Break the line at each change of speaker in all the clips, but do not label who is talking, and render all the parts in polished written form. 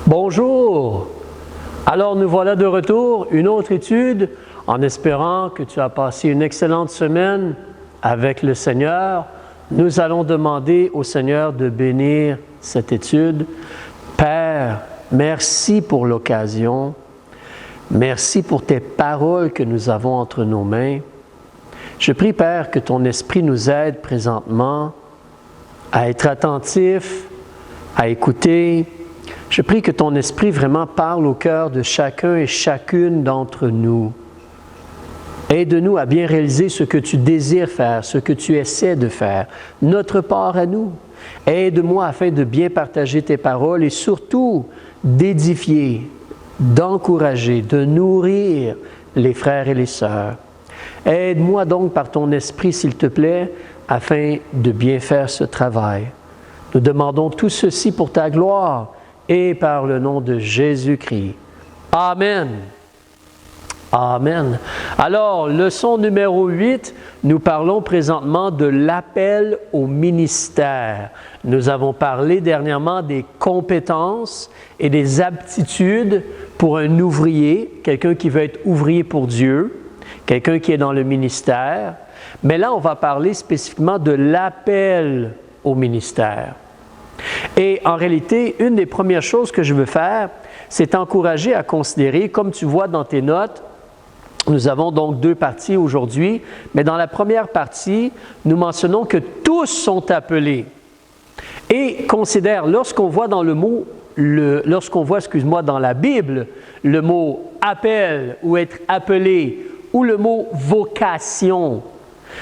Bonjour! Alors nous voilà de retour, une autre étude, en espérant que tu as passé une excellente semaine avec le Seigneur. Nous allons demander au Seigneur de bénir cette étude. Père, merci pour l'occasion. Merci pour tes paroles que nous avons entre nos mains. Je prie, Père, que ton Esprit nous aide présentement à être attentifs, à écouter. Je prie que ton Esprit vraiment parle au cœur de chacun et chacune d'entre nous. Aide-nous à bien réaliser ce que tu désires faire, ce que tu essaies de faire, notre part à nous. Aide-moi afin de bien partager tes paroles et surtout d'édifier, d'encourager, de nourrir les frères et les sœurs. Aide-moi donc par ton Esprit, s'il te plaît, afin de bien faire ce travail. Nous demandons tout ceci pour ta gloire et par le nom de Jésus-Christ. Amen. Amen. Alors, leçon numéro 8, nous parlons présentement de l'appel au ministère. Nous avons parlé dernièrement des compétences et des aptitudes pour un ouvrier, quelqu'un qui veut être ouvrier pour Dieu, quelqu'un qui est dans le ministère. Mais là, on va parler spécifiquement de l'appel au ministère. Et en réalité, une des premières choses que je veux faire, c'est t'encourager à considérer, comme tu vois dans tes notes, nous avons donc 2 parties aujourd'hui, mais dans la première partie, nous mentionnons que tous sont appelés. Et considère, lorsqu'on voit dans dans la Bible, le mot appel ou être appelé, ou le mot vocation.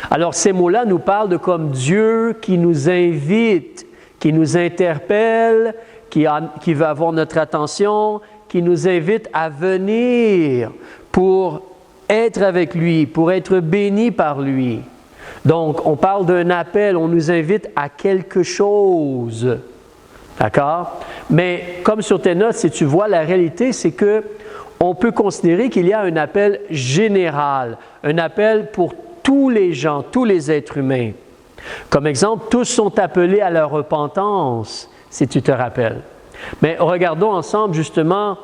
Alors ces mots-là nous parlent de comme Dieu qui nous invite, qui nous interpelle, qui veut avoir notre attention, qui nous invite à venir pour être avec lui, pour être béni par lui. Donc, on parle d'un appel, on nous invite à quelque chose. D'accord? Mais comme sur tes notes, si tu vois, la réalité, c'est que on peut considérer qu'il y a un appel général, un appel pour tous les gens, tous les êtres humains. Comme exemple, tous sont appelés à la repentance, si tu te rappelles. Mais regardons ensemble justement,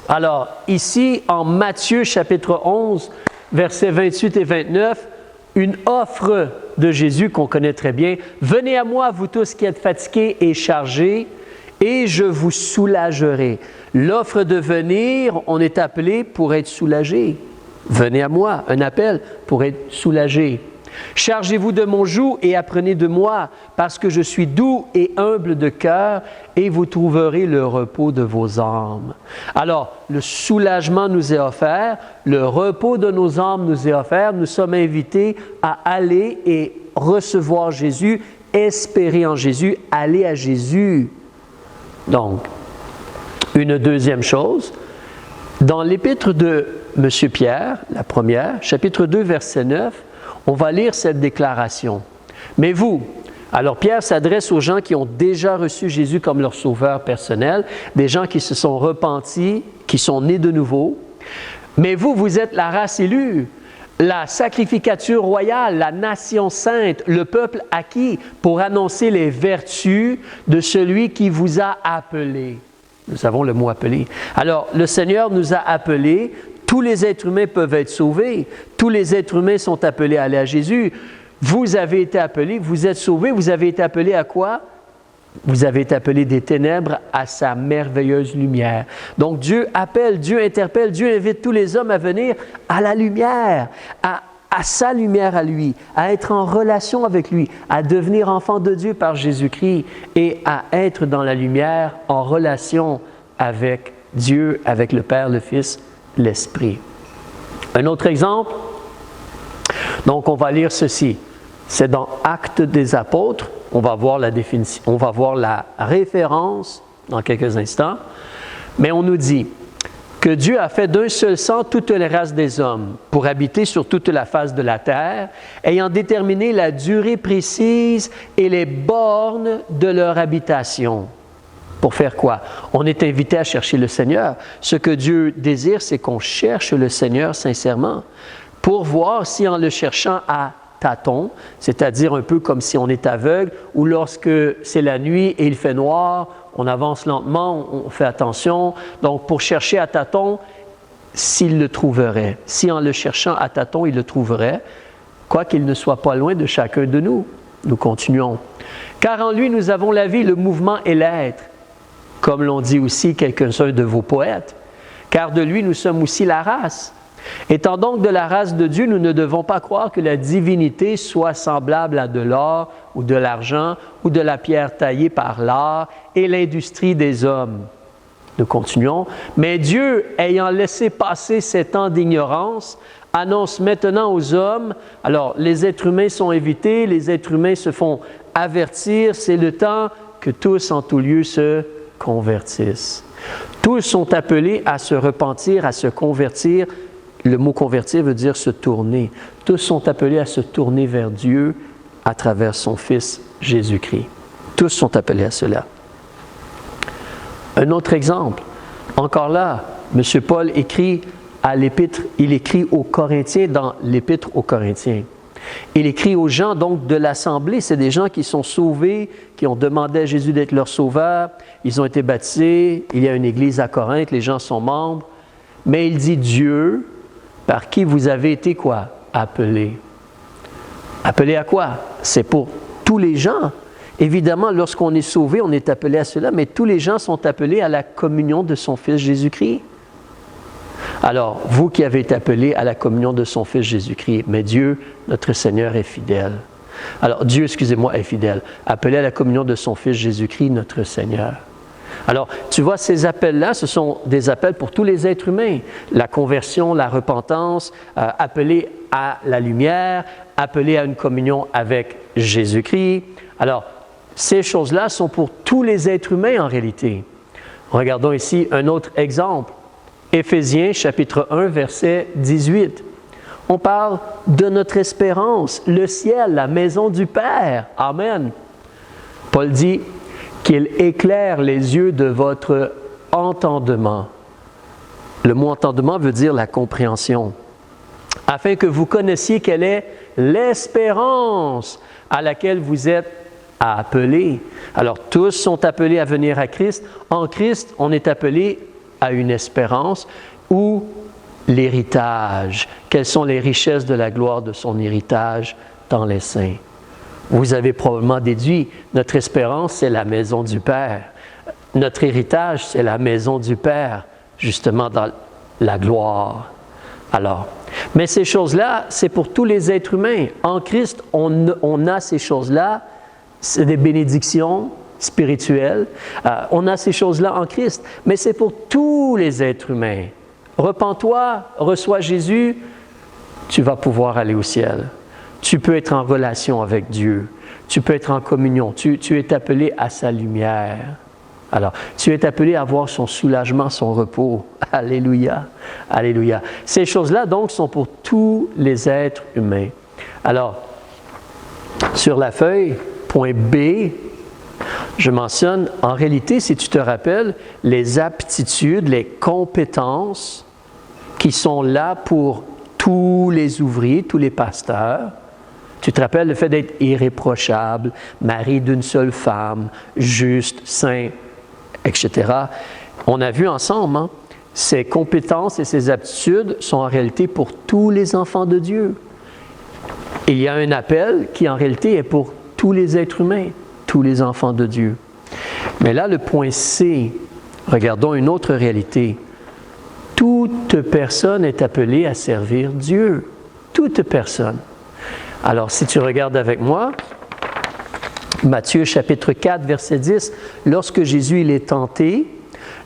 alors ici en Matthieu chapitre 11, versets 28 et 29, une offre de Jésus qu'on connaît très bien. « Venez à moi, vous tous qui êtes fatigués et chargés, et je vous soulagerai. » L'offre de venir, on est appelé pour être soulagé. Venez à moi, un appel pour être soulagé. Chargez-vous de mon joug et apprenez de moi, parce que je suis doux et humble de cœur, et vous trouverez le repos de vos âmes. Alors, le soulagement nous est offert, le repos de nos âmes nous est offert. Nous sommes invités à aller et recevoir Jésus, espérer en Jésus, aller à Jésus. Donc, une deuxième chose, dans l'épître de M. Pierre, la première, chapitre 2, verset 9, on va lire cette déclaration. « Mais vous, » alors Pierre s'adresse aux gens qui ont déjà reçu Jésus comme leur sauveur personnel, des gens qui se sont repentis, qui sont nés de nouveau. « Mais vous, vous êtes la race élue, la sacrificature royale, la nation sainte, le peuple acquis pour annoncer les vertus de celui qui vous a appelés. » Nous avons le mot « appelé ». Alors, le Seigneur nous a appelés. Tous les êtres humains peuvent être sauvés. Tous les êtres humains sont appelés à aller à Jésus. Vous avez été appelés, vous êtes sauvés. Vous avez été appelés à quoi? Vous avez été appelés des ténèbres à sa merveilleuse lumière. Donc Dieu appelle, Dieu interpelle, Dieu invite tous les hommes à venir à la lumière, à sa lumière à lui, à être en relation avec lui, à devenir enfant de Dieu par Jésus-Christ et à être dans la lumière en relation avec Dieu, avec le Père, le Fils, l'Esprit. Un autre exemple, donc on va lire ceci. C'est dans Actes des Apôtres, on va voir la définition, on va voir la référence dans quelques instants, mais on nous dit que Dieu a fait d'un seul sang toutes les races des hommes pour habiter sur toute la face de la terre, ayant déterminé la durée précise et les bornes de leur habitation. Pour faire quoi? On est invité à chercher le Seigneur. Ce que Dieu désire, c'est qu'on cherche le Seigneur sincèrement pour voir si en le cherchant à tâtons, c'est-à-dire un peu comme si on est aveugle ou lorsque c'est la nuit et il fait noir, on avance lentement, on fait attention. Donc, pour chercher à tâtons, s'il le trouverait. Si en le cherchant à tâtons, il le trouverait, quoiqu'il ne soit pas loin de chacun de nous. Nous continuons. Car en lui, nous avons la vie, le mouvement et l'être, comme l'ont dit aussi quelques-uns de vos poètes. Car de lui, nous sommes aussi la race. Étant donc de la race de Dieu, nous ne devons pas croire que la divinité soit semblable à de l'or ou de l'argent ou de la pierre taillée par l'art et l'industrie des hommes. Nous continuons. Mais Dieu, ayant laissé passer ces temps d'ignorance, annonce maintenant aux hommes, alors les êtres humains sont invités, les êtres humains se font avertir, c'est le temps que tous en tout lieu se convertissent. Tous sont appelés à se repentir, à se convertir. Le mot convertir veut dire se tourner. Tous sont appelés à se tourner vers Dieu à travers son Fils Jésus-Christ. Tous sont appelés à cela. Un autre exemple, encore là, M. Paul écrit à l'Épître, il écrit aux Corinthiens dans l'Épître aux Corinthiens. Il écrit aux gens donc de l'Assemblée, c'est des gens qui sont sauvés, qui ont demandé à Jésus d'être leur sauveur, ils ont été baptisés, il y a une église à Corinthe, les gens sont membres, mais il dit Dieu, par qui vous avez été quoi? Appelés. Appelés à quoi? C'est pour tous les gens. Évidemment, lorsqu'on est sauvé, on est appelé à cela, mais tous les gens sont appelés à la communion de son Fils Jésus-Christ. Alors, vous qui avez été appelés à la communion de son Fils Jésus-Christ, mais Dieu, notre Seigneur, est fidèle. Alors, Dieu, excusez-moi, est fidèle. Appelé à la communion de son Fils Jésus-Christ, notre Seigneur. Alors, tu vois, ces appels-là, ce sont des appels pour tous les êtres humains. La conversion, la repentance, appelés à la lumière, appelés à une communion avec Jésus-Christ. Alors, ces choses-là sont pour tous les êtres humains en réalité. Regardons ici un autre exemple. Éphésiens chapitre 1, verset 18. On parle de notre espérance, le ciel, la maison du Père. Amen. Paul dit qu'il éclaire les yeux de votre entendement. Le mot entendement veut dire la compréhension. Afin que vous connaissiez quelle est l'espérance à laquelle vous êtes appelés. Alors, tous sont appelés à venir à Christ. En Christ, on est appelé à une espérance ou l'héritage. Quelles sont les richesses de la gloire de son héritage dans les saints? Vous avez probablement déduit, notre espérance, c'est la maison du Père. Notre héritage, c'est la maison du Père, justement dans la gloire. Alors, mais ces choses-là, c'est pour tous les êtres humains. En Christ, on a ces choses-là, c'est des bénédictions spirituelles. On a ces choses-là en Christ, mais c'est pour tous les êtres humains. Repens-toi, reçois Jésus, tu vas pouvoir aller au ciel. Tu peux être en relation avec Dieu. Tu peux être en communion. Tu es appelé à sa lumière. Alors, tu es appelé à avoir son soulagement, son repos. Alléluia. Alléluia. Ces choses-là, donc, sont pour tous les êtres humains. Alors, sur la feuille, point B, je mentionne, en réalité, si tu te rappelles, les aptitudes, les compétences qui sont là pour tous les ouvriers, tous les pasteurs. Tu te rappelles le fait d'être irréprochable, mari d'une seule femme, juste, saint, etc. On a vu ensemble, hein, ces compétences et ces aptitudes sont en réalité pour tous les enfants de Dieu. Il y a un appel qui en réalité est pour tous les êtres humains, tous les enfants de Dieu. Mais là, le point C, regardons une autre réalité. Toute personne est appelée à servir Dieu. Toute personne. Alors, si tu regardes avec moi, Matthieu chapitre 4, verset 10, lorsque Jésus il est tenté,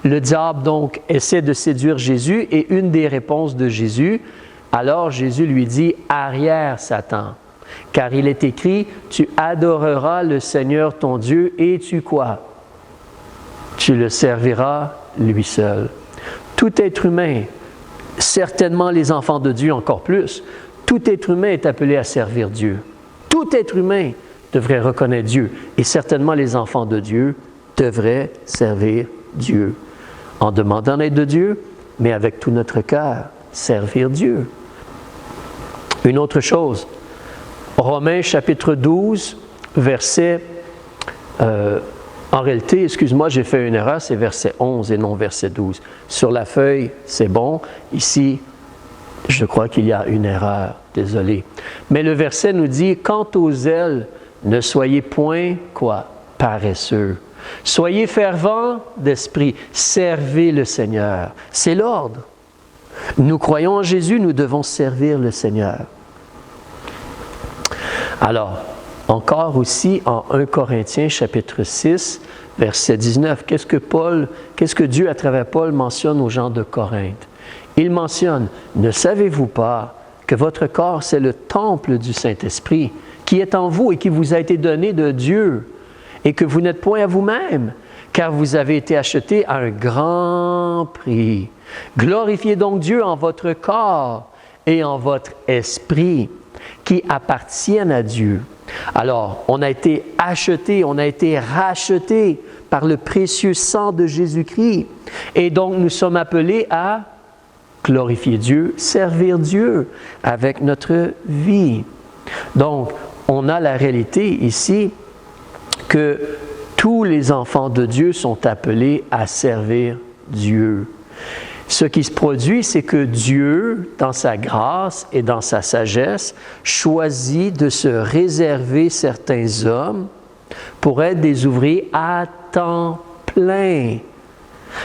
le diable donc essaie de séduire Jésus et une des réponses de Jésus, alors Jésus lui dit « Arrière, Satan ». Car il est écrit, tu adoreras le Seigneur ton Dieu et tu quoi? Tu le serviras lui seul. Tout être humain, certainement les enfants de Dieu encore plus, tout être humain est appelé à servir Dieu. Tout être humain devrait reconnaître Dieu. Et certainement les enfants de Dieu devraient servir Dieu. En demandant l'aide de Dieu, mais avec tout notre cœur, servir Dieu. Une autre chose, Romains chapitre 12, verset En réalité, excuse-moi, j'ai fait une erreur, c'est verset 11 et non verset 12. Sur la feuille, c'est bon. Ici, je crois qu'il y a une erreur, désolé. Mais le verset nous dit, « Quant aux ailes, ne soyez point, quoi? Paresseux. Soyez fervents d'esprit, servez le Seigneur. » C'est l'ordre. Nous croyons en Jésus, nous devons servir le Seigneur. Alors, encore aussi en 1 Corinthiens chapitre 6, verset 19, qu'est-ce que Dieu à travers Paul mentionne aux gens de Corinthe? Il mentionne, « Ne savez-vous pas que votre corps c'est le temple du Saint-Esprit qui est en vous et qui vous a été donné de Dieu et que vous n'êtes point à vous-même, car vous avez été achetés à un grand prix. Glorifiez donc Dieu en votre corps et en votre esprit qui appartiennent à Dieu. » Alors, on a été achetés, on a été rachetés par le précieux sang de Jésus-Christ. Et donc, nous sommes appelés à glorifier Dieu, servir Dieu avec notre vie. Donc, on a la réalité ici que tous les enfants de Dieu sont appelés à servir Dieu. Ce qui se produit, c'est que Dieu, dans sa grâce et dans sa sagesse, choisit de se réserver certains hommes pour être des ouvriers à temps plein.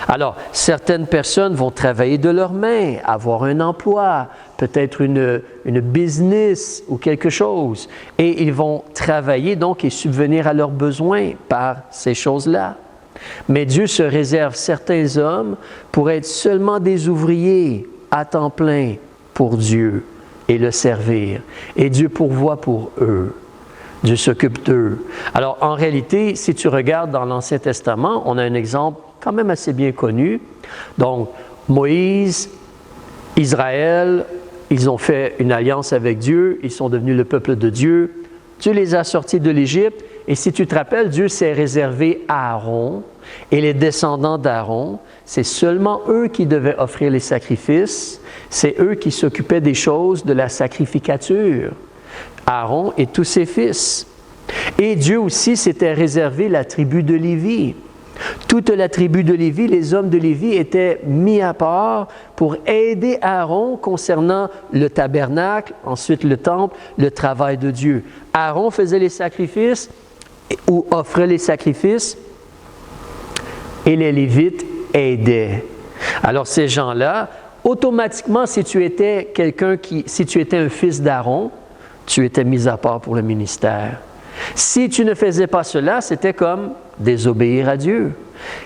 Alors, certaines personnes vont travailler de leurs mains, avoir un emploi, peut-être une business ou quelque chose, et ils vont travailler donc et subvenir à leurs besoins par ces choses-là. Mais Dieu se réserve certains hommes pour être seulement des ouvriers à temps plein pour Dieu et le servir. Et Dieu pourvoit pour eux. Dieu s'occupe d'eux. Alors, en réalité, si tu regardes dans l'Ancien Testament, on a un exemple quand même assez bien connu. Donc, Moïse, Israël, ils ont fait une alliance avec Dieu, ils sont devenus le peuple de Dieu. Dieu les a sortis de l'Égypte. Et si tu te rappelles, Dieu s'est réservé à Aaron et les descendants d'Aaron. C'est seulement eux qui devaient offrir les sacrifices. C'est eux qui s'occupaient des choses de la sacrificature. Aaron et tous ses fils. Et Dieu aussi s'était réservé la tribu de Lévi. Toute la tribu de Lévi, les hommes de Lévi étaient mis à part pour aider Aaron concernant le tabernacle, ensuite le temple, le travail de Dieu. Aaron faisait les sacrifices ou offrait les sacrifices et les Lévites aidaient. Alors ces gens-là, automatiquement, si tu étais un fils d'Aaron, tu étais mis à part pour le ministère. Si tu ne faisais pas cela, c'était comme désobéir à Dieu.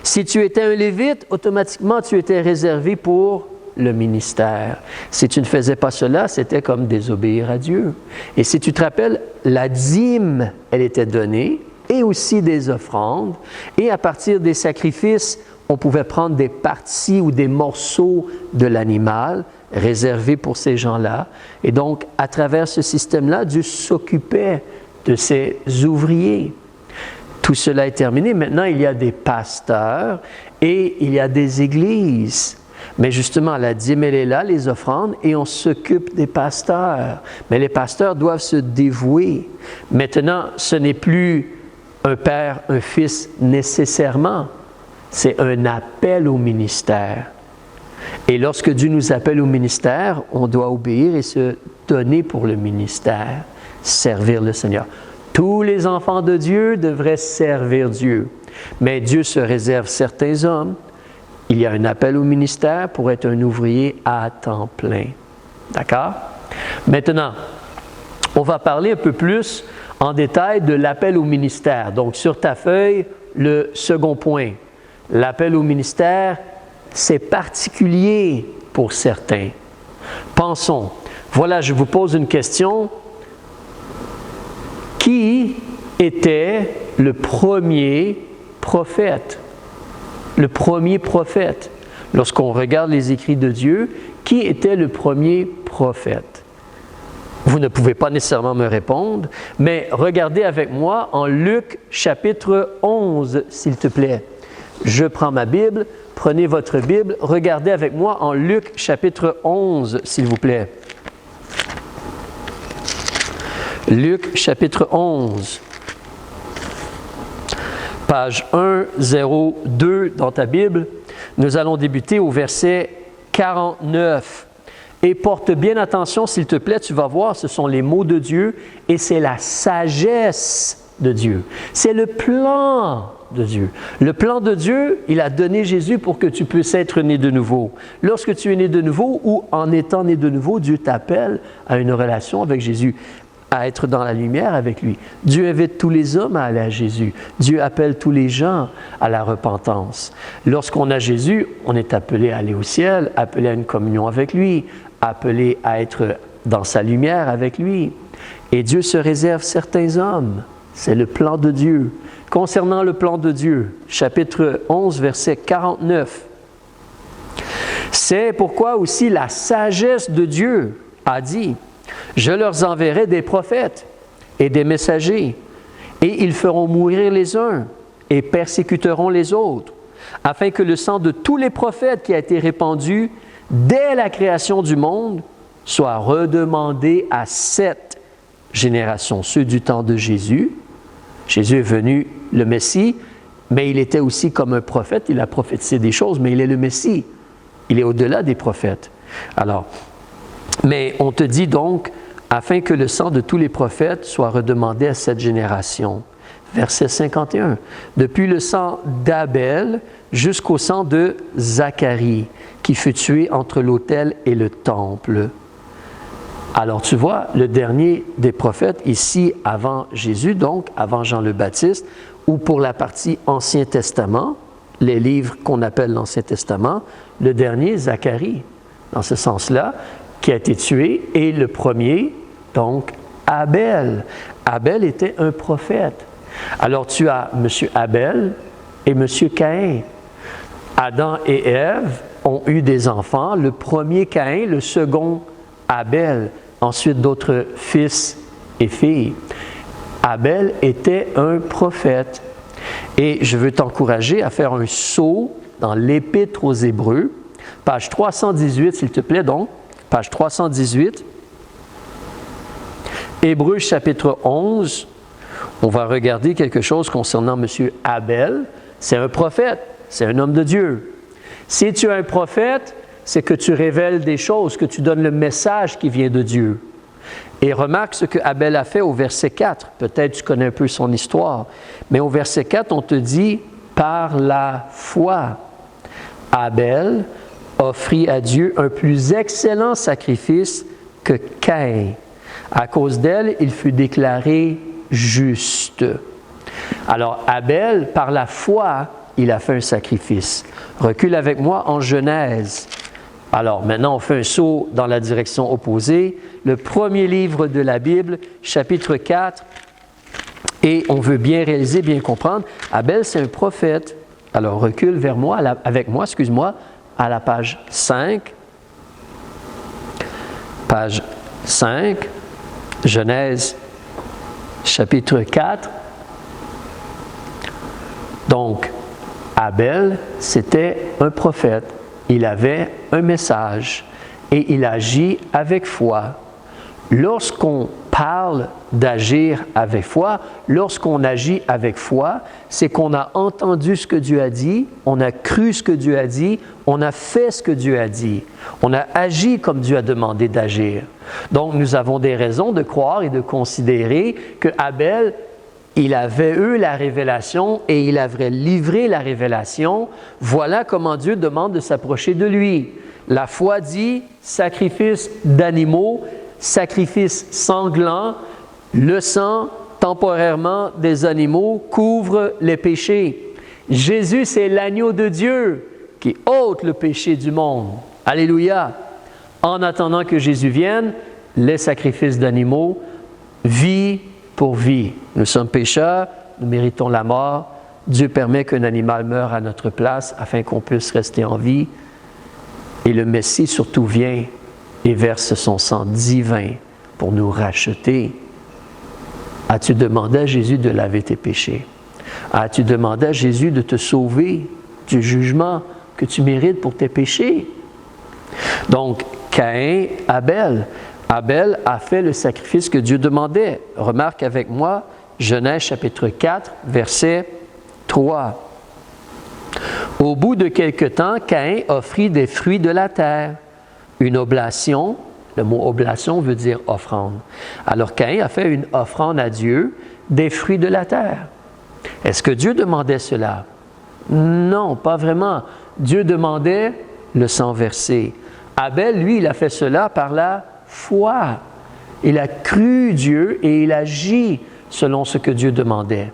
Si tu étais un Lévite, automatiquement, tu étais réservé pour le ministère. Si tu ne faisais pas cela, c'était comme désobéir à Dieu. Et si tu te rappelles, la dîme, elle était donnée, et aussi des offrandes. Et à partir des sacrifices, on pouvait prendre des parties ou des morceaux de l'animal réservés pour ces gens-là. Et donc, à travers ce système-là, Dieu s'occupait de ses ouvriers. Tout cela est terminé. Maintenant, il y a des pasteurs et il y a des églises. Mais justement, la dîme, elle est là, les offrandes, et on s'occupe des pasteurs. Mais les pasteurs doivent se dévouer. Maintenant, ce n'est plus un père, un fils nécessairement. C'est un appel au ministère. Et lorsque Dieu nous appelle au ministère, on doit obéir et se donner pour le ministère, servir le Seigneur. Tous les enfants de Dieu devraient servir Dieu. Mais Dieu se réserve certains hommes. Il y a un appel au ministère pour être un ouvrier à temps plein. D'accord? Maintenant, on va parler un peu plus en détail de l'appel au ministère. Donc, sur ta feuille, le second point. L'appel au ministère, c'est particulier pour certains. Pensons. Voilà, je vous pose une question. Qui était le premier prophète? Le premier prophète. Lorsqu'on regarde les écrits de Dieu, qui était le premier prophète? Vous ne pouvez pas nécessairement me répondre, mais regardez avec moi en Luc chapitre 11, s'il te plaît. Je prends ma Bible, prenez votre Bible, regardez avec moi en Luc chapitre 11, s'il vous plaît. Luc chapitre 11. page 102 dans ta Bible, nous allons débuter au verset 49. Et porte bien attention, s'il te plaît, tu vas voir, ce sont les mots de Dieu et c'est la sagesse de Dieu. C'est le plan de Dieu. Le plan de Dieu, il a donné Jésus pour que tu puisses être né de nouveau. Lorsque tu es né de nouveau ou en étant né de nouveau, Dieu t'appelle à une relation avec Jésus, à être dans la lumière avec lui. Dieu invite tous les hommes à aller à Jésus. Dieu appelle tous les gens à la repentance. Lorsqu'on a Jésus, on est appelé à aller au ciel, appelé à une communion avec lui, appelé à être dans sa lumière avec lui. Et Dieu se réserve certains hommes. C'est le plan de Dieu. Concernant le plan de Dieu, chapitre 11, verset 49. C'est pourquoi aussi la sagesse de Dieu a dit, « Je leur enverrai des prophètes et des messagers, et ils feront mourir les uns et persécuteront les autres, afin que le sang de tous les prophètes qui a été répandu dès la création du monde soit redemandé à 7 générations, ceux du temps de Jésus. » Jésus est venu, le Messie, mais il était aussi comme un prophète, il a prophétisé des choses, mais il est le Messie. Il est au-delà des prophètes. Alors, mais on te dit donc, afin que le sang de tous les prophètes soit redemandé à cette génération. Verset 51. Depuis le sang d'Abel jusqu'au sang de Zacharie, qui fut tué entre l'autel et le temple. Alors tu vois, le dernier des prophètes, ici avant Jésus, donc avant Jean le Baptiste, ou pour la partie Ancien Testament, les livres qu'on appelle l'Ancien Testament, le dernier, Zacharie, dans ce sens-là, qui a été tué, et le premier, donc Abel. Abel était un prophète. Alors tu as M. Abel et M. Caïn. Adam et Ève ont eu des enfants, le premier Caïn, le second Abel, ensuite d'autres fils et filles. Abel était un prophète. Et je veux t'encourager à faire un saut dans l'Épître aux Hébreux, page 318, s'il te plaît donc, page 318. Hébreux chapitre 11, on va regarder quelque chose concernant M. Abel. C'est un prophète, c'est un homme de Dieu. Si tu es un prophète, c'est que tu révèles des choses, que tu donnes le message qui vient de Dieu. Et remarque ce que Abel a fait au verset 4. Peut-être tu connais un peu son histoire. Mais au verset 4, on te dit, par la foi, Abel offrit à Dieu un plus excellent sacrifice que Caïn. À cause d'elle, il fut déclaré juste. Alors Abel, par la foi, il a fait un sacrifice. Recule avec moi en Genèse. Alors, maintenant, on fait un saut dans la direction opposée. Le premier livre de la Bible, chapitre 4, et on veut bien réaliser, bien comprendre. Abel, c'est un prophète. Alors, recule vers moi, avec moi, à la page 5. Page 5, Genèse, chapitre 4. Donc, Abel, c'était un prophète. Il avait un message et il agit avec foi. Lorsqu'on parle d'agir avec foi, lorsqu'on agit avec foi, c'est qu'on a entendu ce que Dieu a dit, on a cru ce que Dieu a dit, on a fait ce que Dieu a dit. On a agi comme Dieu a demandé d'agir. Donc, nous avons des raisons de croire et de considérer que Abel, il avait eu la révélation et il avait livré la révélation. Voilà comment Dieu demande de s'approcher de lui. La foi dit sacrifice d'animaux, sacrifice sanglant, le sang temporairement des animaux couvre les péchés. Jésus, c'est l'agneau de Dieu qui ôte le péché du monde. Alléluia! En attendant que Jésus vienne, les sacrifices d'animaux, vie pour vie. Nous sommes pécheurs, nous méritons la mort. Dieu permet qu'un animal meure à notre place afin qu'on puisse rester en vie. Et le Messie surtout vient et verse son sang divin pour nous racheter. As-tu demandé à Jésus de laver tes péchés? As-tu demandé à Jésus de te sauver du jugement que tu mérites pour tes péchés? Donc, Caïn, Abel. Abel a fait le sacrifice que Dieu demandait. Remarque avec moi, Genèse chapitre 4, verset 3. Au bout de quelque temps, Caïn offrit des fruits de la terre, une oblation. Le mot oblation veut dire offrande. Alors Caïn a fait une offrande à Dieu des fruits de la terre. Est-ce que Dieu demandait cela? Non, pas vraiment. Dieu demandait le sang versé. Abel, lui, il a fait cela par la foi. Il a cru Dieu et il agit selon ce que Dieu demandait.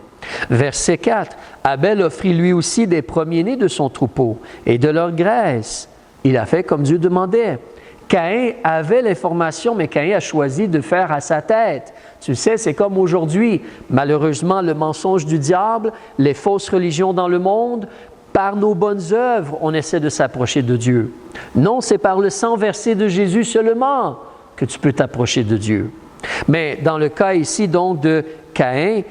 Verset 4. Abel offrit lui aussi des premiers-nés de son troupeau et de leur graisse. Il a fait comme Dieu demandait. Caïn avait l'information, mais Caïn a choisi de faire à sa tête. Tu sais, c'est comme aujourd'hui. Malheureusement, le mensonge du diable, les fausses religions dans le monde, par nos bonnes œuvres, on essaie de s'approcher de Dieu. Non, c'est par le sang versé de Jésus seulement que tu peux t'approcher de Dieu. Mais dans le cas ici donc de Caïn,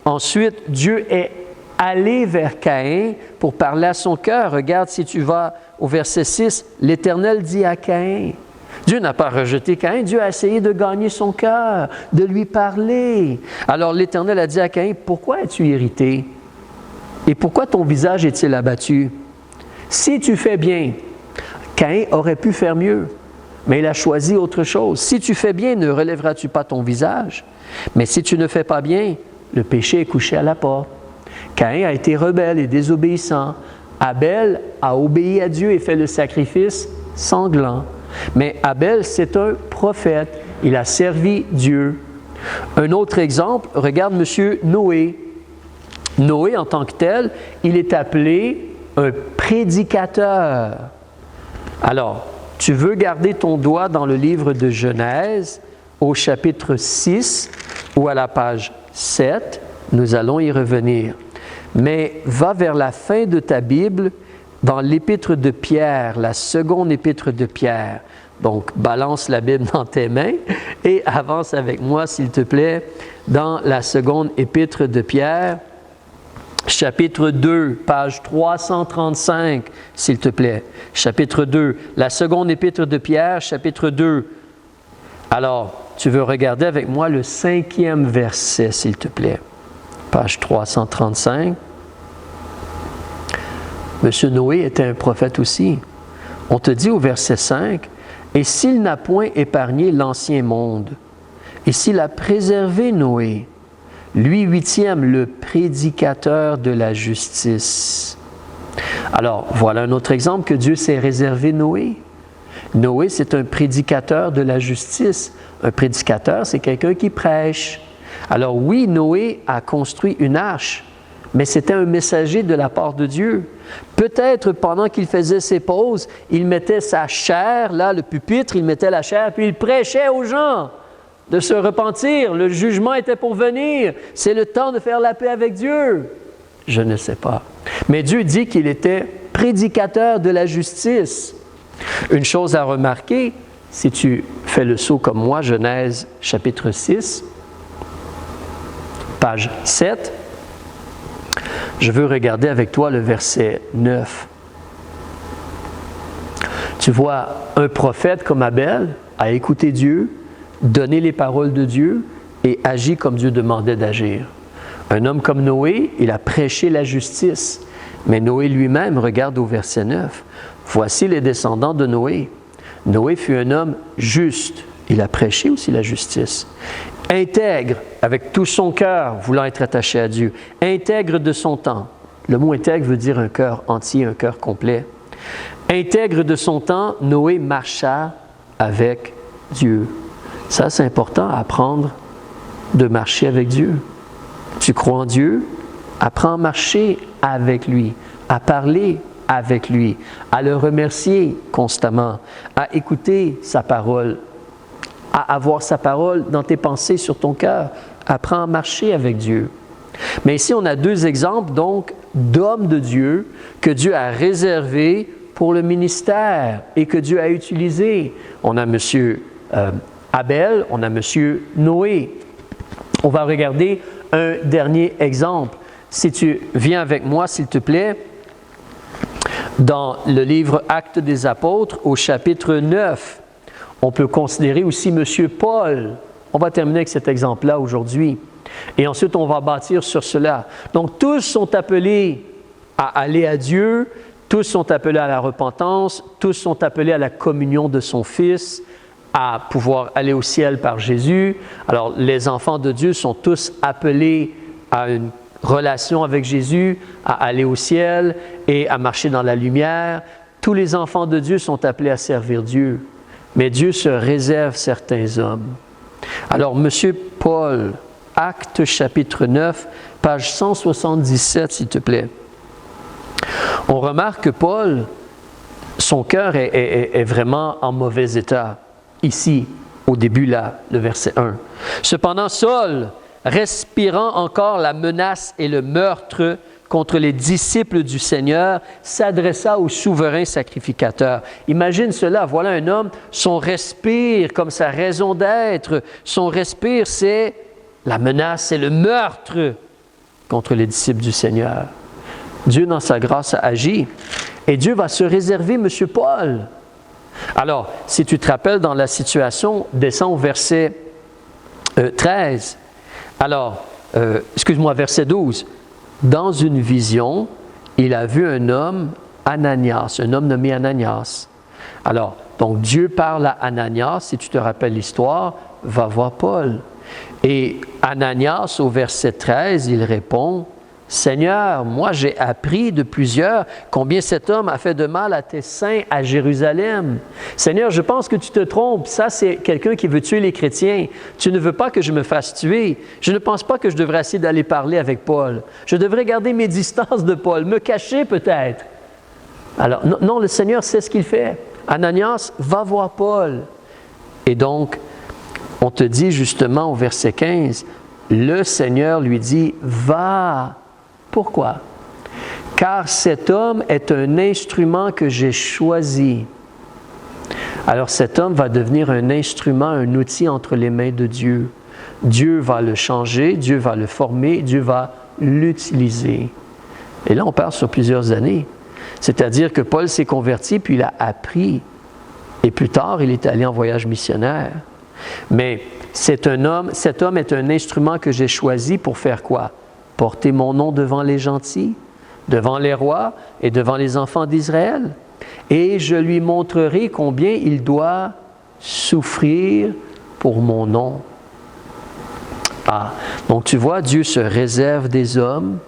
ensuite, Dieu est allé vers Caïn pour parler à son cœur. Regarde si tu vas au verset 6, l'Éternel dit à Caïn. Dieu n'a pas rejeté Caïn, Dieu a essayé de gagner son cœur, de lui parler. Alors l'Éternel a dit à Caïn, pourquoi es-tu irrité? Et pourquoi ton visage est-il abattu? Si tu fais bien, Caïn aurait pu faire mieux, mais il a choisi autre chose. Si tu fais bien, ne relèveras-tu pas ton visage? Mais si tu ne fais pas bien, le péché est couché à la porte. Caïn a été rebelle et désobéissant. Abel a obéi à Dieu et fait le sacrifice sanglant. Mais Abel, c'est un prophète. Il a servi Dieu. Un autre exemple, regarde M. Noé. Noé, en tant que tel, il est appelé un prédicateur. Alors, tu veux garder ton doigt dans le livre de Genèse, au chapitre 6 ou à la page 7, nous allons y revenir. Mais va vers la fin de ta Bible, dans l'épître de Pierre, la seconde épître de Pierre. Donc, balance la Bible dans tes mains et avance avec moi, s'il te plaît, dans la seconde épître de Pierre, chapitre 2, page 335, s'il te plaît. Chapitre 2, la seconde épître de Pierre, chapitre 2. Alors, tu veux regarder avec moi le 5e verset, s'il te plaît. Page 335. Monsieur Noé était un prophète aussi. On te dit au verset 5, « Et s'il n'a point épargné l'ancien monde, et s'il a préservé Noé, lui 8e, le prédicateur de la justice. » Alors, voilà un autre exemple que Dieu s'est réservé Noé. Noé, c'est un prédicateur de la justice. Un prédicateur, c'est quelqu'un qui prêche. Alors oui, Noé a construit une arche, mais c'était un messager de la part de Dieu. Peut-être pendant qu'il faisait ses pauses, il mettait sa chaire, là, le pupitre, il mettait la chaire, puis il prêchait aux gens de se repentir. Le jugement était pour venir. C'est le temps de faire la paix avec Dieu. Je ne sais pas. Mais Dieu dit qu'il était prédicateur de la justice. Une chose à remarquer, si tu fais le saut comme moi, Genèse chapitre 6, page 7, je veux regarder avec toi le verset 9. Tu vois, un prophète comme Abel a écouté Dieu, donné les paroles de Dieu et agi comme Dieu demandait d'agir. Un homme comme Noé, il a prêché la justice. Mais Noé lui-même, regarde au verset 9, « Voici les descendants de Noé. Noé fut un homme juste. » Il a prêché aussi la justice. Intègre, avec tout son cœur, voulant être attaché à Dieu. Intègre de son temps. Le mot intègre veut dire un cœur entier, un cœur complet. Intègre de son temps, Noé marcha avec Dieu. Ça, c'est important, apprendre de marcher avec Dieu. Tu crois en Dieu? Apprends à marcher avec lui, à parler avec lui, à le remercier constamment, à écouter sa parole, à avoir sa parole dans tes pensées, sur ton cœur. Apprends à marcher avec Dieu. Mais ici, on a deux exemples, donc, d'hommes de Dieu que Dieu a réservés pour le ministère et que Dieu a utilisés. On a M. Abel, on a M. Noé. On va regarder un dernier exemple. Si tu viens avec moi, s'il te plaît, dans le livre Actes des Apôtres, au chapitre 9, on peut considérer aussi M. Paul. On va terminer avec cet exemple-là aujourd'hui. Et ensuite, on va bâtir sur cela. Donc, tous sont appelés à aller à Dieu, tous sont appelés à la repentance, tous sont appelés à la communion de son Fils, à pouvoir aller au ciel par Jésus. Alors, les enfants de Dieu sont tous appelés à une relation avec Jésus, à aller au ciel et à marcher dans la lumière. Tous les enfants de Dieu sont appelés à servir Dieu, mais Dieu se réserve certains hommes. Alors, M. Paul, Actes chapitre 9, page 177, s'il te plaît. On remarque que Paul, son cœur est vraiment en mauvais état. Ici, au début, là, le verset 1. Cependant, Saul, respirant encore la menace et le meurtre contre les disciples du Seigneur, s'adressa au souverain sacrificateur. Imagine cela, voilà un homme, son respire, comme sa raison d'être, son respire, c'est la menace et le meurtre contre les disciples du Seigneur. Dieu, dans sa grâce, a agi. Et Dieu va se réserver M. Paul. Alors, si tu te rappelles dans la situation, descends au verset 13. Alors, verset 12. Dans une vision, il a vu un homme, Ananias, un homme nommé Ananias. Alors, donc Dieu parle à Ananias, si tu te rappelles l'histoire, va voir Paul. Et Ananias, au verset 13, il répond, « Seigneur, moi j'ai appris de plusieurs combien cet homme a fait de mal à tes saints à Jérusalem. Seigneur, je pense que tu te trompes. Ça, c'est quelqu'un qui veut tuer les chrétiens. Tu ne veux pas que je me fasse tuer. Je ne pense pas que je devrais essayer d'aller parler avec Paul. Je devrais garder mes distances de Paul, me cacher peut-être. » Alors, non, le Seigneur sait ce qu'il fait. Ananias, va voir Paul. Et donc, on te dit justement au verset 15, le Seigneur lui dit, « Va. » Pourquoi? Car cet homme est un instrument que j'ai choisi. Alors cet homme va devenir un instrument, un outil entre les mains de Dieu. Dieu va le changer, Dieu va le former, Dieu va l'utiliser. Et là, on parle sur plusieurs années. C'est-à-dire que Paul s'est converti, puis il a appris. Et plus tard, il est allé en voyage missionnaire. Mais cet homme est un instrument que j'ai choisi pour faire quoi? Porter mon nom devant les gentils, devant les rois et devant les enfants d'Israël. Et je lui montrerai combien il doit souffrir pour mon nom. Ah, donc tu vois, Dieu se réserve des hommes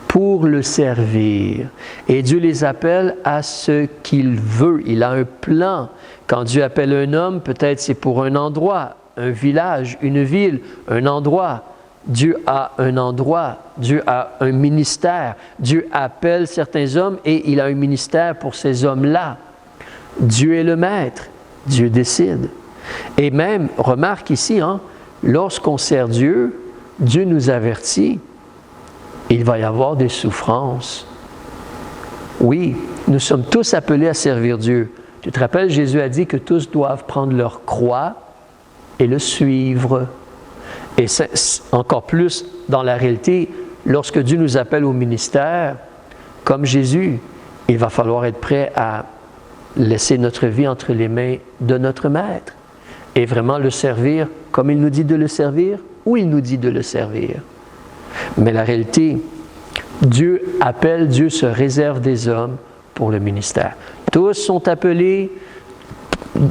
pour le servir. Et Dieu les appelle à ce qu'il veut. Il a un plan. Quand Dieu appelle un homme, peut-être c'est pour un endroit, un village, une ville, un endroit. Dieu a un endroit, Dieu a un ministère. Dieu appelle certains hommes et il a un ministère pour ces hommes-là. Dieu est le maître, Dieu décide. Et même, remarque ici, lorsqu'on sert Dieu, Dieu nous avertit, il va y avoir des souffrances. Oui, nous sommes tous appelés à servir Dieu. Tu te rappelles, Jésus a dit que tous doivent prendre leur croix et le suivre. Et c'est encore plus dans la réalité, lorsque Dieu nous appelle au ministère, comme Jésus, il va falloir être prêt à laisser notre vie entre les mains de notre Maître et vraiment le servir comme il nous dit de le servir, ou il nous dit de le servir. Mais la réalité, Dieu appelle, Dieu se réserve des hommes pour le ministère. Tous sont appelés.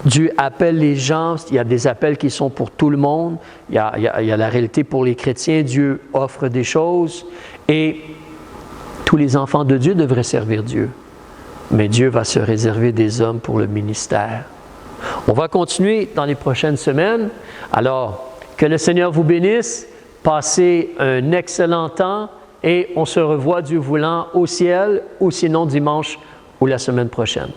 Dieu appelle les gens, il y a des appels qui sont pour tout le monde, il y a la réalité pour les chrétiens, Dieu offre des choses et tous les enfants de Dieu devraient servir Dieu. Mais Dieu va se réserver des hommes pour le ministère. On va continuer dans les prochaines semaines. Alors, que le Seigneur vous bénisse, passez un excellent temps et on se revoit, Dieu voulant, au ciel ou sinon dimanche ou la semaine prochaine.